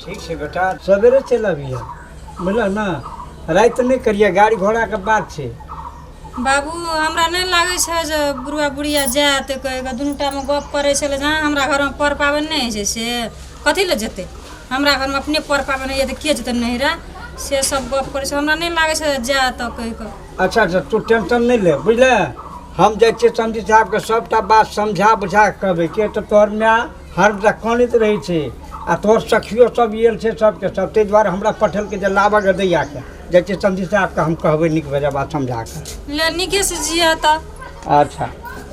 ठीक है बेटा सवेरे चल अबिए बुझल ना रात नहीं करिए गाड़ी घोड़ा के बात है। बाबू हमरा नहीं लागे छै जे बुढ़वा बुढ़िया जात कहेगा दुनू टाइम गप करे छले जहाँ हमरा घर में पर पाबन नहीं है से कथी ले जेते हमरा घर में अपने पर पाबन है के जेते नहिरा से सब गप करे छै हमरा नहीं लागे छै जात कह के। अच्छा अच्छा तू टेंशन नहीं ले बुझले हम जाइ छियै समझी साहब के सबटा बात समझा बुझा के कहबै के तो तोहर माँ हर कानित रहे छै आ तोहर सखियो सब आयल छै सबके सब ताहि दुआरे हमरा पठल के जे लाबऽ के दैया के जाइ छियै समझी साहब के हम कहबै नीक बेजा बात समझा के ले नीके से जिया त। अच्छा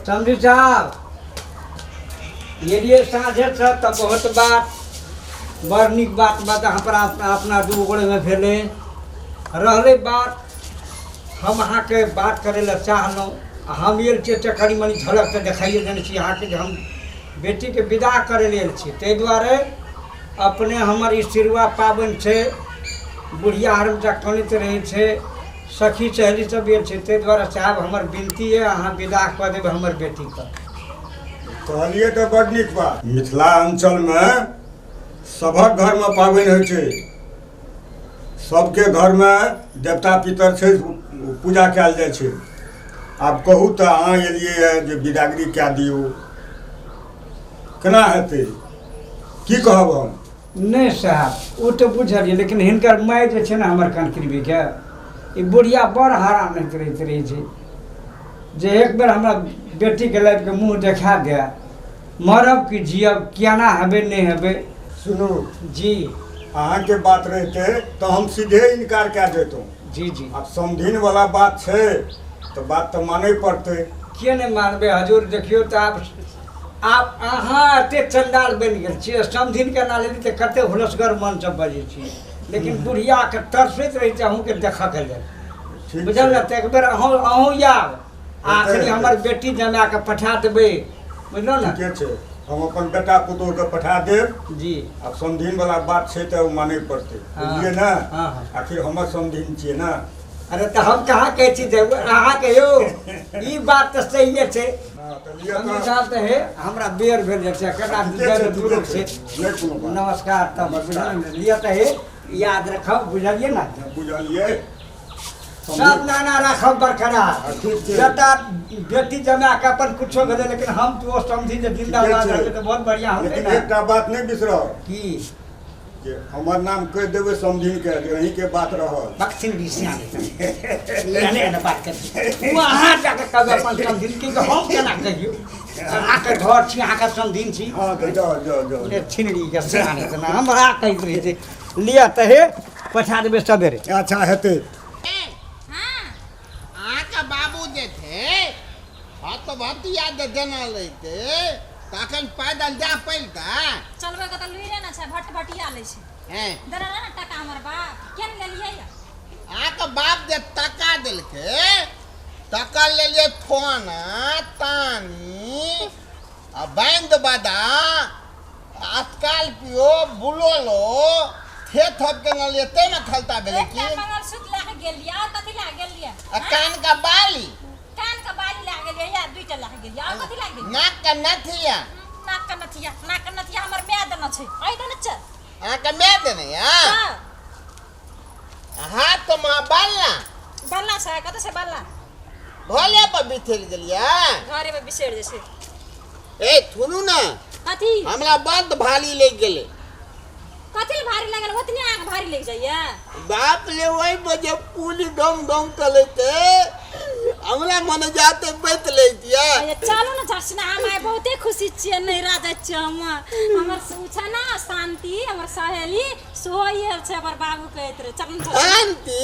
समझी साहब ये लिए साँझे से तो बहुत बात बड़ नीक बात बात हमरा अपना दू गोड़े में भेले रहले बात हम अहाँ के बात करे ला चाहलहुँ हम आयल छियै तऽ कनी मनी झलक तऽ देखाइए देने छी अहाँके जे हम बेटी के विदा करे लेल छी ताहि दुआरे अपने हमर ई सिरुआ पाबनि छै बुढ़िया हरमजा कानैत रहै छै सखी सहेली सब आयल छै ताहि दुआरे साहब हमर विनती है अहाँ विदा कऽ देबै हमर बेटी के। कहलिए तो बड़ नीक बात मिथिला अंचल में सबक घर में पाबनि होइ छै सबके घर में देवता पितर छै पूजा कयल जाइ छै। आब कहू तऽ अहाँ एलियै जे विदागरी कए दियौ केना हेतै की कहब हम। नहीं साहब वो तो बुझलिए लेकिन हिनकर माय जे छै ने हमर कनकृबी के ई बुढ़िया बड़ हरान करैत रहै छै जे एक बेर हमरा बेटी के लाबि के मुँह देखा दे मरब कि जियब केना हेबै नहीं हेबै। सुनू जी अहाँके बात रहते तो हम सीधे इनकार कए देतहुँ। जी जी आब समधिन वाला बात छै तो बात तो मानै पड़तै। किए नहीं मानबै हजूर देखियो तऽ आब अहाँ एते चंडाल बनि गेल छियै समधिन के ना लेली तऽ कते हुलसगर मन सब बजै छियै लेकिन बुढ़िया के तरसैत रहै छै अहूँके देखऽ के लेल बुझल ने तऽ एक बेर अहूँ आयब आखिरी हमर बेटी जमा के पठा देबै बुझलौ ने। ठीके छै हम अपन बेटा पुतोह के पठा देब जी आब समधिन वाला बात छै तऽ मानै पड़तै बुझलियै ने। हाँ आखिर हमर समधिन छियै ने। अरे तो हम कहाँ कहै छी अहाँ के यौ ई बात तो सही छै साहब तो है हमरा बेर भेल जाइ छै कटा दूर से नमस्कार तब लिया तो है याद रखब बुझलिए ना बुझलिए सब नाना रखब बरकरार बेटा बेटी जमा के अपन कुछो भेले लेकिन हम तो समझी जे जिंदाबाद रहबै तो बहुत बढ़िया होतै लेकिन ना। एकटा बात नहीं बिसरब की जे हमर नाम कह देबै समधिन के जे अहीं के बात रहल बक्सिन बिसिया लेने ना बात कर वो अहाँ जाके कहबै अपन समधिन के हम केना कहियो अहाँ के घर छी अहाँ के समधिन छी। हाँ जाओ ले छिनड़ी के सियाने त ना हमरा कहैत रहे छै लिया त हे पठा देबै सवेरे। अच्छा हेतै। बाबू जे थे हाथ भतिया जे देना लेते तखन पैदल जा पैलता चलबे के त लुइरे ना छै भट भटिया ले छै हैं देना ना टका हमर बाप केन लेलियै या आके बाप जे टका देलके टका लेलिए फोना तानी आ बैंड बदा आजकल पियो बुलोलो थे थप के न लिए ते न खलता बेले की मंगलसूत्र ला के गेलिया और कथि ला गेलिया कान का बाली ला गेलिया या दुइटा ला गेलिया और कथि ला गेलिया नाक का नथिया नाक का नथिया हमर मै देना छै आई देना छै आके मैं देने या हाथ में बालना बल्ला छै कत से बल्ला भोले पर बिथल गेलिया घरे में बिसेर जैसे ए थुनु ना कथि हमरा बंद भाली ले गेले कथि भारी लागल ओतने आग भारी लग जाइया बाप ले वही बजे पूली गम गम कलेते हमरा मन जाते बैठ ले दिया ये चलो ना झरसना हम आए बहुते खुशी छिए नहीं राजा चम हमर सुछा ना शांति हमर सहेली सोयल छै हमर बाबू कहत रे चल शांति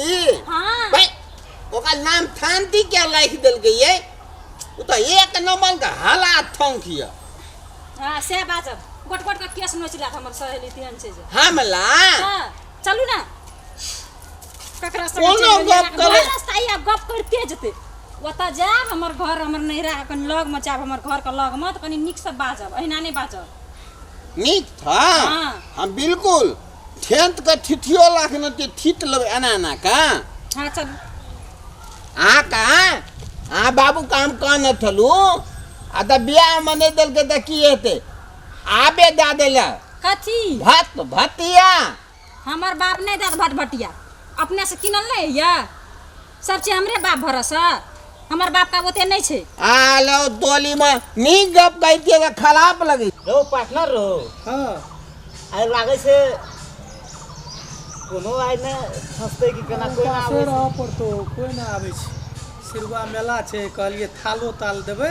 हां भाई ओकर नाम शांति क्या लिख देल गई उ तो एक नंबर का हला थंकिया हां से बाजब गोट गोट का केस नोचला हमर सहेली तिहन छै जे हमला हां चलू ना ककरा से कोनो गप करे रास्ता या गप करते जते ओता जाब हमर घर हमर नहिरा कन लग में जाब हमर घर का लग में त कनी निक से बाजब एहिना नहीं बाजब नीक था हां हम बिल्कुल ठेंत का ठिठियो लाखन ते ठिट लब एना ना का हां चल आ का आ बाबू काम कान थलू आ त बियाह मने दल के त की हेते आबे दा देला कथी भात भतिया हमार बाप नहीं देत भटभटिया, अपने से किनल नहीं है सब चीज हमरे बाप भरोसा। हमार बाप का ओते नहीं छे। आलो दोली में नी गप कह के खराब लगे। रो पार्टनर रो हाँ आइ लागे से कोनो आइ ने हंसते कि केना कोई ना आवे रह पड़तो कोई ना आवे छै। सिरवा मेला छै कहलिए थालो ताल देबै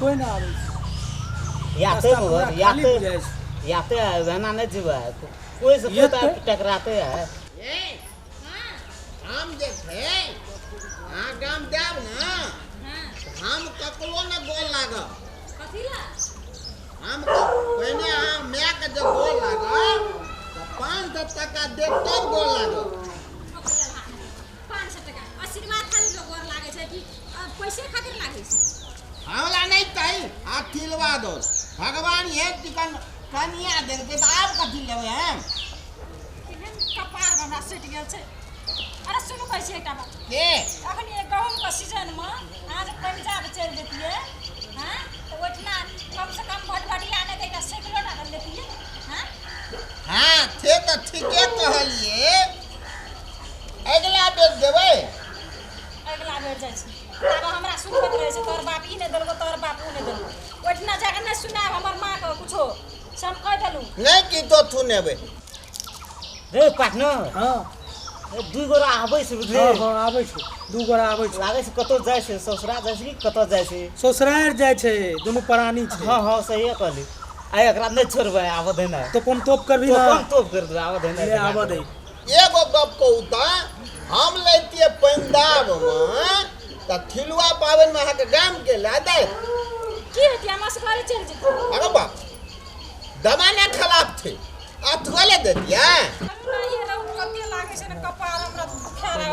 कोई ना आवे छै। याते रास्ता पूरा मगर खाली याते बुझाइ छै। याते वेना नहीं जीवा कोई से ये पता तो- टकराते है। ए हम जे थे गाम जाब ना हम ककरो न गोल लागब। कथी ला? हम पहले हम मैं के जब गोल लागब तो 500 टका दे तब गोल लागब। 500 टका आशीर्वाद खाली लोग और लागे छै कि पैसे खातिर लागे छै। हमरा नहीं कही आ तिलवा दो भगवान ये टिकन कनिया दे के तो आप कथी लेबै हम केहन कपार में हमरा सटि गेल छै। अरे सुनु कैसे एकटा बात, के अखन ये गहूम के सीजन में आज पंजाब चल जेतिए हां तो ओठना कम से कम भटभटिया ने देता सैकड़ों ना लेतिए। हां हाँ थे तो ठीके कहलिए अगला बेर देबै। अगला बेर जाइ छै अब हमरा सुनबत रहे छै तोर बाप ई ने देलको तोर बाप ऊ ने देलको ओठना जाके ने सुनाब हमर मां के कुछो से हम कह देलू। नहीं की तो थू नेबै। रे पार्टनर हाँ दुई गोरा आबै छै बुझे हाँ हाँ आबै छै दू गोरा आबै छै। लागे से कतो जाय से ससुरा जाय से कि कतो जाय से। ससुरार जाइ छै दुनू प्राणी छै। हां हां सही कहली आइ एकरा नहीं छोड़बै आब दे ना तो कोन तोप करबी तो ना कम तो कर दे आब दे ना ले आबऽ दे। एगो गप कहू तऽ हम लैतिए पंजाब में तो थिलुआ पाबनि में अहाँके गाम के ला दे। की हेती हम असगरे चल जेती। अरे बाप जमाना खराब थे अथवाले देतिए। हमरा ये रौ कते लागे छै ने कपार हमरा खेरा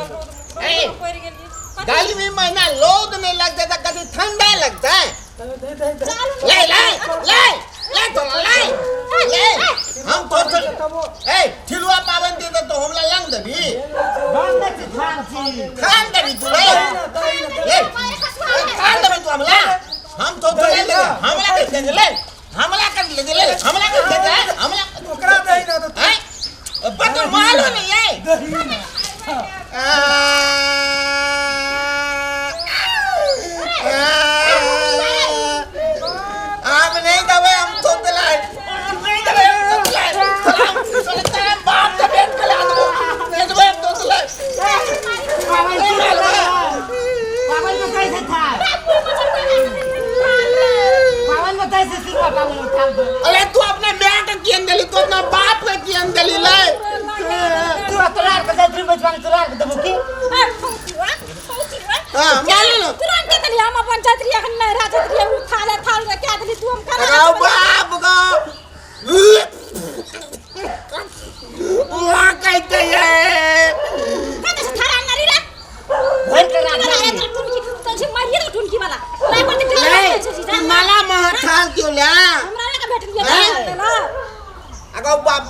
ए, पड़ गेलिए। गर्मी महीना लोद नहीं लगता था कभी ठंडा लगता है। ले ले ले ले तो ले हम तो ए थिलुआ पावन दे तो हमला लंग देबी खान देबी तू ले खान देबी तू हमला हम तो ले ले हमला कर दे ले हमला कर ले हमला कर दे हमला ओकरा दे ना तो हैं बतो मालो नहीं है। हम नहीं दबे हम तो दिलाए नहीं दबे हम तो दिलाए हम सोले तेरे बाप का पेट खिला दो नहीं दबे हम तो दिलाए पावन में कैसे था पावन में कैसे सिरवा पावन उठा दो। अरे तू अपने बेटा का कियन दली तू अपना बाप का कियन दली ले तू तोरा के दे फिर बचवा तोरा के देबो की हां मान लो तुरंत के तली हम अपन छतरी अखन नहीं रह छतरी हम थाले थाल के क्या दली तू हम कर अरे बाप का वहां कहते हैं कते से थारा नरी रे भर के राख अरे दे। तो से मारिए ना टुनकी वाला लाई पर के नहीं माला महठाल क्यों ले हमरा लगा बैठ लिया देला अगो बाप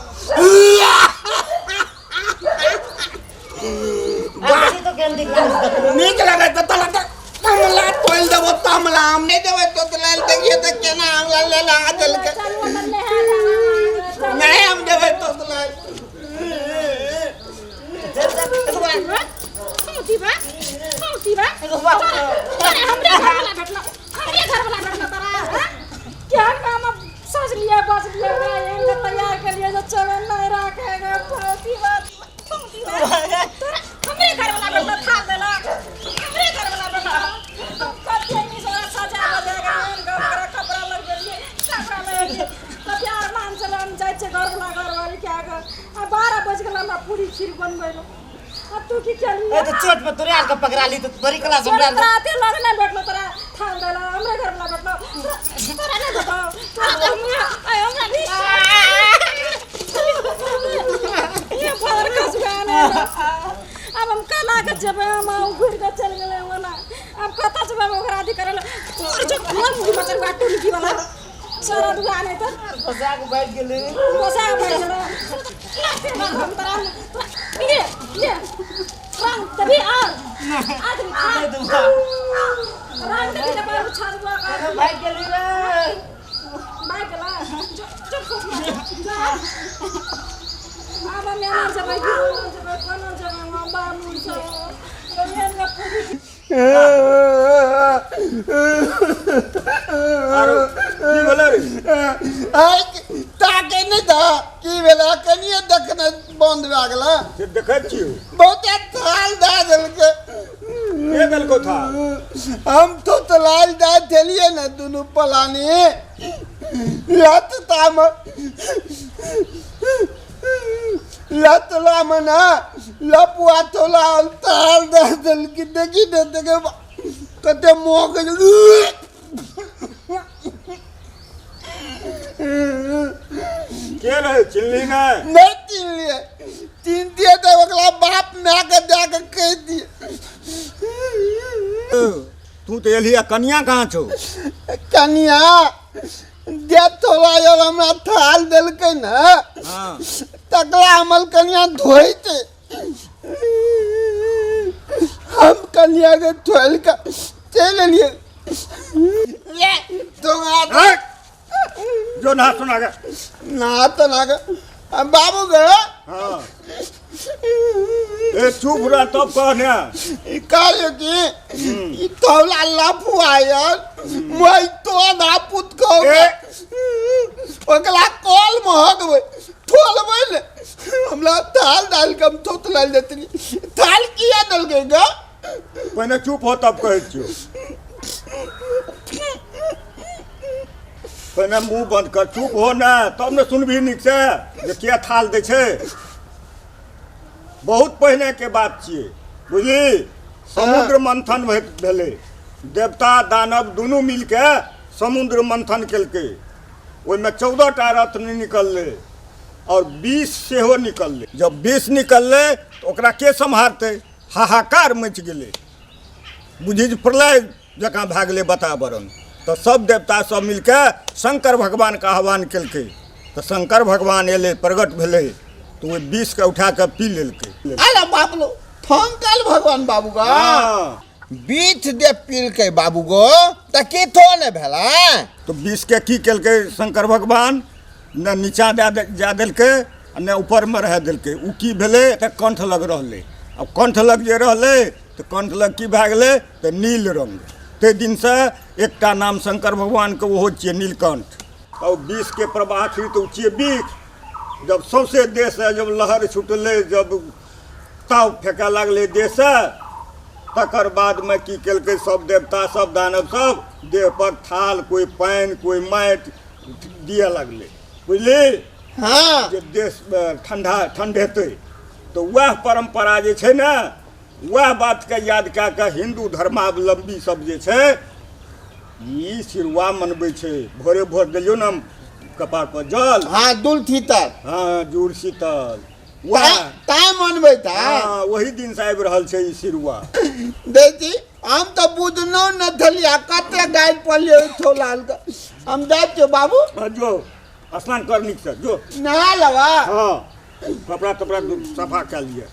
आखिरी तो केन दिख रहा नीक लगे तो तला हमला तोल देबो तमला हम नहीं देबे तो तला देखिए तो केना हमला ले ला चल के चल वो ले है नहीं हम देबे तो तला हमरे घर वाला बैठला तारा क्या काम सोच लिया बस लिया ये तैयार कर लिया जो चले नहीं रखेगा बहुत बात हमरे घर वाला बैठला था देला हमरे घर वाला बैठला कब नहीं सोरा सजा बजेगा घर कपड़ा लग गई कपड़ा लग गई तब यार मान चला हम जाय छे घर वाली क्या कर अब 12 बज गेल हमरा पूरी खीर बनबैलो अब तू की चली ए तो चोट पे तोरे आर के पकड़ा ली तो बड़ी क्लास में डाल दे। राते लग ना बैठलो तोरा थाल देला हमरे घर वाला बैठलो तोरा नहीं बताओ हमरा ये बाहर का सुगाने अब हम कला के जबे हम घुर के चल गेले वाला अब कता से हम ओकरा आदि करल और जो घर मुड़ी मचर बाटू लिखी वाला सारा दुकान है तो फसा के बैठ गेले बसा बैठ गेलो हम तोरा ये रंग तभी आदमी खा दे दूंगा रंग तभी ना पर छाड़ हुआ कर बैठ गेली रे बाइक ला जो जो अब मेहमान सब कोन सब बाबू सब कन्या का पूरी की भेलै ताके नहीं था की भेला कनिए देखने बंद भए गेला से देखै छियै बहुते थाल दे देलकै के देलको था हम तो तलाल दे देलिए ना दुनू पलानी लतला में ना लपुआ तोला ताल दे देलकै देखी ने देखे कते मोह के रहे चिल्ली नहीं नहीं तीन लिए तीन दिए तो ओकरा बाप माय के जाके कह दिए तू तो एलिया कन्या कहाँ छौ कनिया दे तोला यार हमरा थाल देलकै ना हाँ तकला हमल कनिया धोइते हम कनिया के धोइल का चल लिए ले तो जो ना सुना गया ना तो ना के बाबू गे हाँ ए चुप रह तब कहने ई काले की ई तौला लफुआ यार मैं तो ना पुत को ओकला कॉल महगबै ठोलबै ले हमरा थाल डाल के हम थोतला देतनी थाल किया दलकै ग पहले चुप हो तब कहै छियो पहले मुंह बंद कर चुप हो ना तब न सुनबी नीक से जे किया थाल दै छै बहुत पहले के बात छियै बुझली समुद्र मंथन भेलै देवता दानव दुनू मिलके समुद्र मंथन केलकै ओहिमे 14टा रत्न निकललै और 20 सेहो निकललै जब 20 निकललै तो ओकरा के सम्हारतै हाहाकार मचि गेलै बुझी जे प्रलय जकाँ भए गेलै वातावरण तो सब देवता सब मिलके शंकर भगवान का आह्वान केलकै तो शंकर भगवान एलै प्रगट भेलै तो वो 20 के उठा के पी लेलकै अरे बाप लो थंकल भगवान बाबू ग हाँ, बीच दे पील के बाबू गो त के थो ने भेला तो 20 के की केलकै शंकर भगवान न नीचा जा देलकै न ऊपर में रह देलकै उ की भेलै तऽ कंठ लग रहलै अब कंठ लग जे रहलै तो कंठ लग की भए गेलै तऽ नील रंग ताहि दिन से एकटा नाम शंकर भगवान के ओहो छियै नीलकंठ और 20 के प्रवाह थी तो छियै बीख जब सौंसे देश से जब लहर छुटलै जब ताव फेंके लगलै देश से तकर बाद में की केलकै सब देवता सब दानव सब देह पर थाल कोई पानि कोई माटि दिए लगलै बुझली हां जे देश ठंडेतै तो वह परंपरा जे छै ने वह बात के याद कए के हिंदू धर्मावलंबी सब जे छै ई सिरुआ मनबै छै भोरे भोर देलियो ने कपार पर जल हां दुलथी तर हाँ जुड़ शीतल वह ताय मनबै था हाँ वही दिन से आबि रहल छै ई सिरुआ देखी हम तो बुझनो न थलिया कते गाय पलियो थोलाल का हम जाय छो बाबू जो स्नान कर नीक से जो नहा लवा हाँ कपड़ा तपड़ा सफा कए लिया